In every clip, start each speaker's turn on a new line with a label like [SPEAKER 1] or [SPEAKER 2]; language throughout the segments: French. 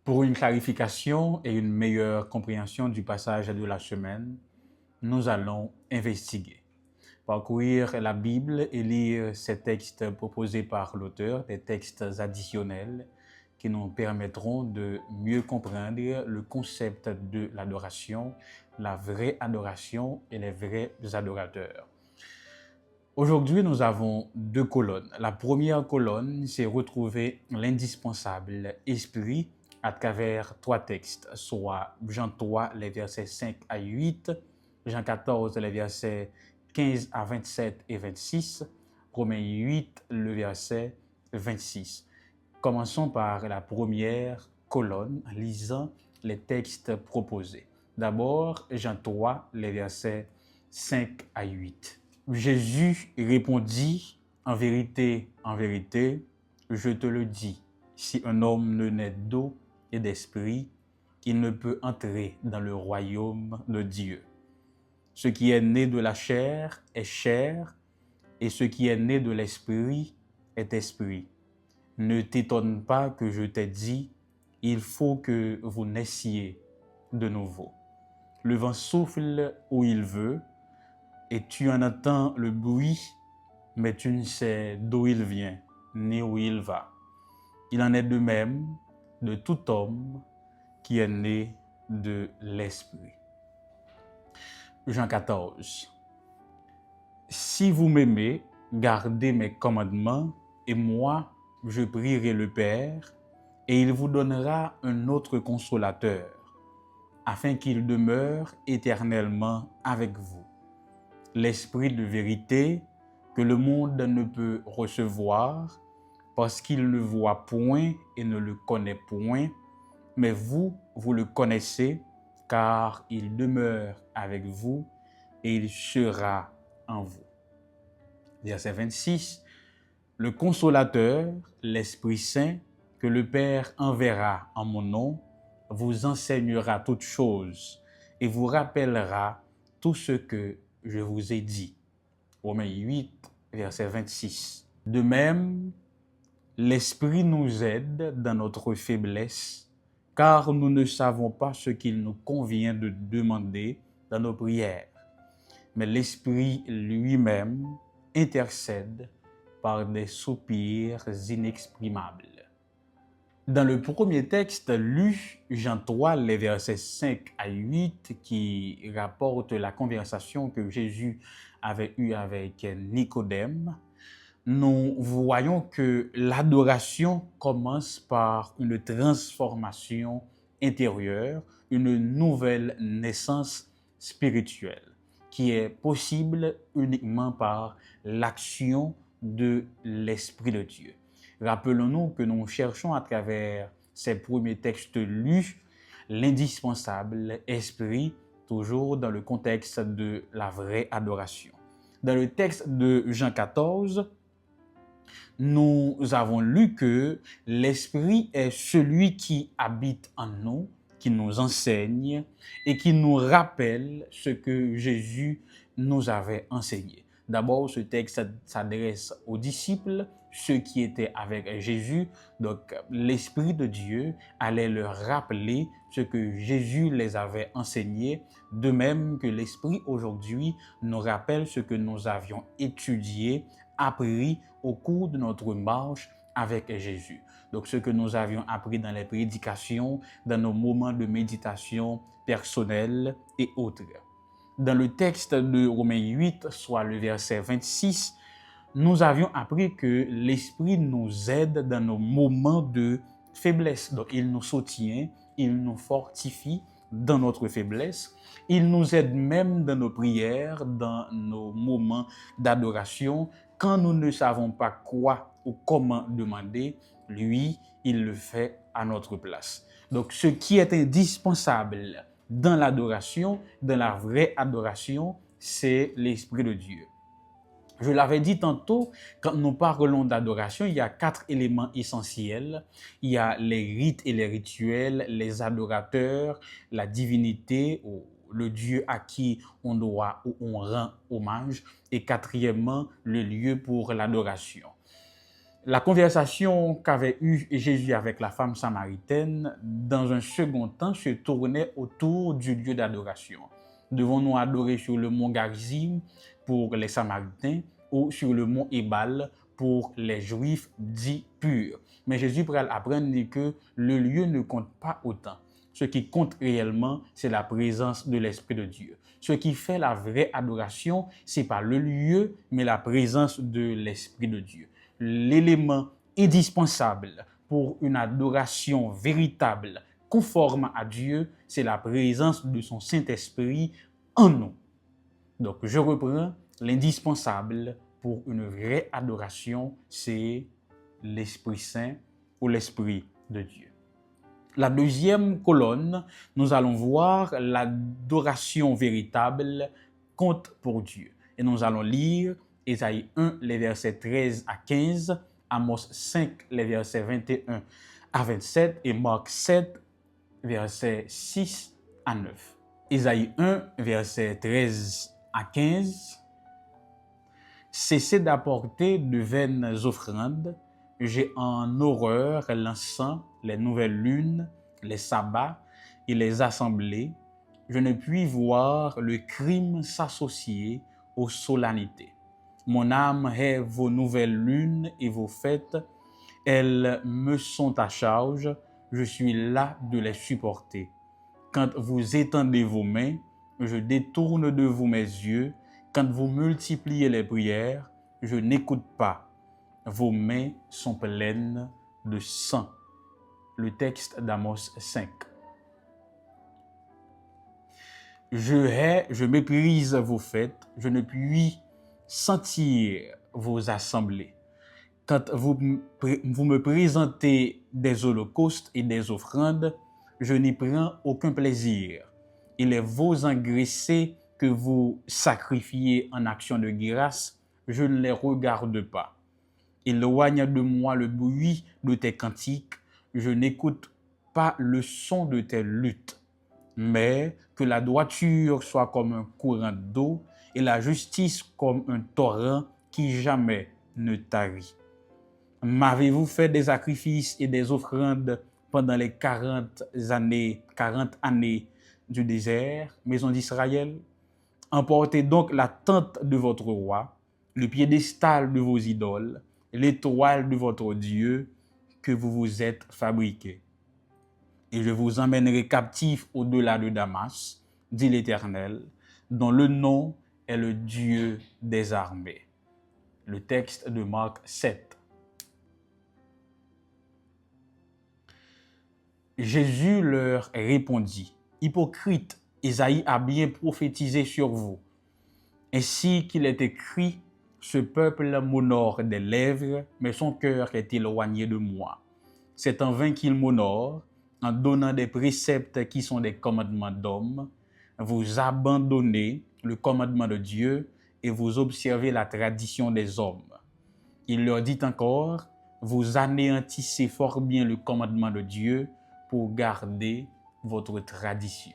[SPEAKER 1] Pour une clarification et une meilleure compréhension du passage de la semaine, nous allons investiguer, parcourir la Bible et lire ces textes proposés par l'auteur, des textes additionnels qui nous permettront de mieux comprendre le concept de l'adoration, la vraie adoration et les vrais adorateurs. Aujourd'hui, nous avons deux colonnes. La première colonne, c'est retrouver l'indispensable esprit à travers trois textes, soit Jean 3, les versets 5 à 8, Jean 14, les versets 15 à 27 et 26, Romains 8, le verset 26. Commençons par la première colonne en lisant les textes proposés. D'abord, Jean 3, les versets 5 à 8. Jésus répondit, en vérité, je te le dis, si un homme ne naît d'eau et d'esprit, il ne peut entrer dans le royaume de Dieu. Ce qui est né de la chair est chair, et ce qui est né de l'esprit est esprit. Ne t'étonne pas que je t'ai dit, il faut que vous naissiez de nouveau. Le vent souffle où il veut, et tu en entends le bruit, mais tu ne sais d'où il vient, ni où il va. Il en est de même de tout homme qui est né de l'Esprit. Jean 14. Si vous m'aimez, gardez mes commandements, et moi, je prierai le Père, et il vous donnera un autre consolateur, afin qu'il demeure éternellement avec vous. L'Esprit de vérité que le monde ne peut recevoir parce qu'il ne voit point et ne le connaît point, mais vous, vous le connaissez car il demeure avec vous et il sera en vous. Verset 26. Le consolateur, l'Esprit Saint, que le Père enverra en mon nom, vous enseignera toutes choses et vous rappellera tout ce que je vous ai dit. Romains 8, verset 26. De même, l'Esprit nous aide dans notre faiblesse, car nous ne savons pas ce qu'il nous convient de demander dans nos prières. Mais l'Esprit lui-même intercède par des soupirs inexprimables. Dans le premier texte lu, Jean 3, les versets 5 à 8, qui rapporte la conversation que Jésus avait eue avec Nicodème, nous voyons que l'adoration commence par une transformation intérieure, une nouvelle naissance spirituelle, qui est possible uniquement par l'action de l'Esprit de Dieu. Rappelons-nous que nous cherchons à travers ces premiers textes lus l'indispensable esprit, toujours dans le contexte de la vraie adoration. Dans le texte de Jean 14, nous avons lu que l'esprit est celui qui habite en nous, qui nous enseigne et qui nous rappelle ce que Jésus nous avait enseigné. D'abord, ce texte s'adresse aux disciples, ceux qui étaient avec Jésus. Donc, l'Esprit de Dieu allait leur rappeler ce que Jésus les avait enseigné, de même que l'Esprit aujourd'hui nous rappelle ce que nous avions étudié, appris au cours de notre marche avec Jésus. Donc, ce que nous avions appris dans les prédications, dans nos moments de méditation personnelle et autres. Dans le texte de Romains 8, soit le verset 26, nous avions appris que l'Esprit nous aide dans nos moments de faiblesse. Donc, il nous soutient, il nous fortifie dans notre faiblesse. Il nous aide même dans nos prières, dans nos moments d'adoration. Quand nous ne savons pas quoi ou comment demander, lui, il le fait à notre place. Donc, ce qui est indispensable dans l'adoration, dans la vraie adoration, c'est l'Esprit de Dieu. Je l'avais dit tantôt, quand nous parlons d'adoration, il y a 4 éléments essentiels. Il y a les rites et les rituels, les adorateurs, la divinité, ou le Dieu à qui on doit ou on rend hommage, et quatrièmement, le lieu pour l'adoration. La conversation qu'avait eue Jésus avec la femme samaritaine, dans un second temps, se tournait autour du lieu d'adoration. Devons-nous adorer sur le mont Garizim pour les Samaritains ou sur le mont Ébal pour les Juifs dits purs? Mais Jésus pourrait apprendre que le lieu ne compte pas autant. Ce qui compte réellement, c'est la présence de l'Esprit de Dieu. Ce qui fait la vraie adoration, c'est pas le lieu, mais la présence de l'Esprit de Dieu. L'élément indispensable pour une adoration véritable, conforme à Dieu, c'est la présence de son Saint-Esprit en nous. Donc, je reprends, l'indispensable pour une vraie adoration, c'est l'Esprit Saint ou l'Esprit de Dieu. La deuxième colonne, nous allons voir l'adoration véritable compte pour Dieu. Et nous allons lire Ésaïe 1, les versets 13 à 15, Amos 5, les versets 21 à 27 et Marc 7, versets 6 à 9. Ésaïe 1, versets 13 à 15. Cessez d'apporter de vaines offrandes. J'ai en horreur l'encens, les nouvelles lunes, les sabbats et les assemblées. Je ne puis voir le crime s'associer aux solennités. Mon âme hait vos nouvelles lunes et vos fêtes. Elles me sont à charge. Je suis là de les supporter. Quand vous étendez vos mains, je détourne de vous mes yeux. Quand vous multipliez les prières, je n'écoute pas. Vos mains sont pleines de sang. Le texte d'Amos 5. Je hais, je méprise vos fêtes, je ne puis sentir vos assemblées. Quand vous me présentez des holocaustes et des offrandes, je n'y prends aucun plaisir. Il est vos engraissés que vous sacrifiez en action de grâce, je ne les regarde pas. Éloigne de moi le bruit de tes cantiques, je n'écoute pas le son de tes luttes. Mais que la droiture soit comme un courant d'eau et la justice comme un torrent qui jamais ne tarit. M'avez-vous fait des sacrifices et des offrandes pendant les 40 années du désert, maison d'Israël? Emportez donc la tente de votre roi, le piédestal de vos idoles, l'étoile de votre Dieu que vous vous êtes fabriqué. Et je vous emmènerai captifs au-delà de Damas, dit l'Éternel, dont le nom est le Dieu des armées. Le texte de Marc 7. Jésus leur répondit, « Hypocrite, Isaïe a bien prophétisé sur vous. Ainsi qu'il est écrit, ce peuple m'honore des lèvres, mais son cœur est éloigné de moi. C'est en vain qu'il m'honore, en donnant des préceptes qui sont des commandements d'hommes. Vous abandonnez le commandement de Dieu et vous observez la tradition des hommes. » Il leur dit encore, vous anéantissez fort bien le commandement de Dieu pour garder votre tradition.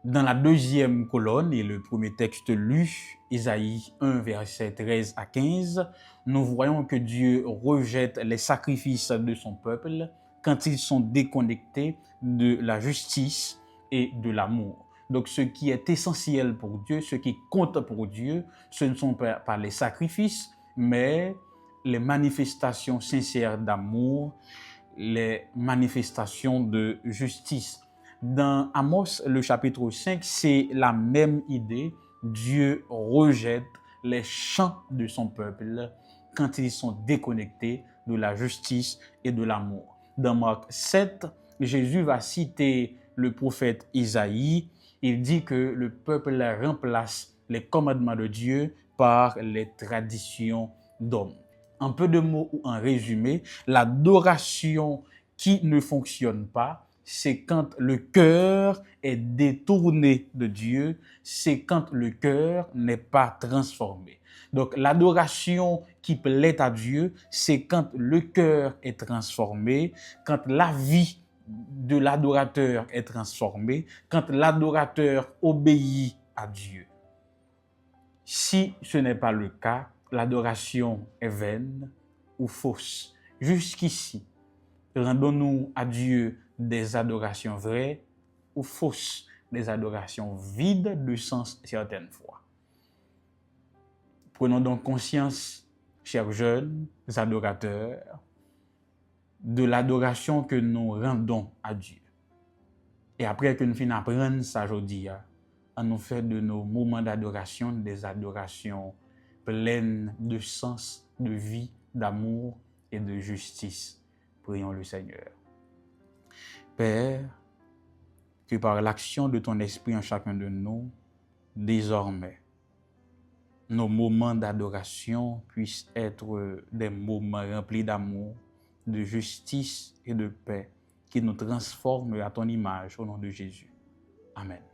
[SPEAKER 1] Dans la deuxième colonne et le premier texte lu, Ésaïe 1, verset 13 à 15, nous voyons que Dieu rejette les sacrifices de son peuple quand ils sont déconnectés de la justice et de l'amour. Donc ce qui est essentiel pour Dieu, ce qui compte pour Dieu, ce ne sont pas les sacrifices, mais les manifestations sincères d'amour, les manifestations de justice. Dans Amos, le chapitre 5, c'est la même idée. Dieu rejette les chants de son peuple quand ils sont déconnectés de la justice et de l'amour. Dans Marc 7, Jésus va citer le prophète Isaïe. Il dit que le peuple remplace les commandements de Dieu par les traditions d'hommes. En peu de mots ou en résumé, l'adoration qui ne fonctionne pas, c'est quand le cœur est détourné de Dieu, c'est quand le cœur n'est pas transformé. Donc l'adoration qui plaît à Dieu, c'est quand le cœur est transformé, quand la vie de l'adorateur est transformée, quand l'adorateur obéit à Dieu. Si ce n'est pas le cas, l'adoration est vaine ou fausses. Jusqu'ici, rendons-nous à Dieu des adorations vraies ou fausses, des adorations vides de sens certaines fois. Prenons donc conscience, chers jeunes adorateurs, de l'adoration que nous rendons à Dieu. Et après que nous finissons d'apprendre ça aujourd'hui, on nous fait de nos moments d'adoration des adorations pleines de sens, de vie, d'amour et de justice. Prions le Seigneur. Père, que par l'action de ton esprit en chacun de nous, désormais, nos moments d'adoration puissent être des moments remplis d'amour, de justice et de paix qui nous transforment à ton image au nom de Jésus. Amen.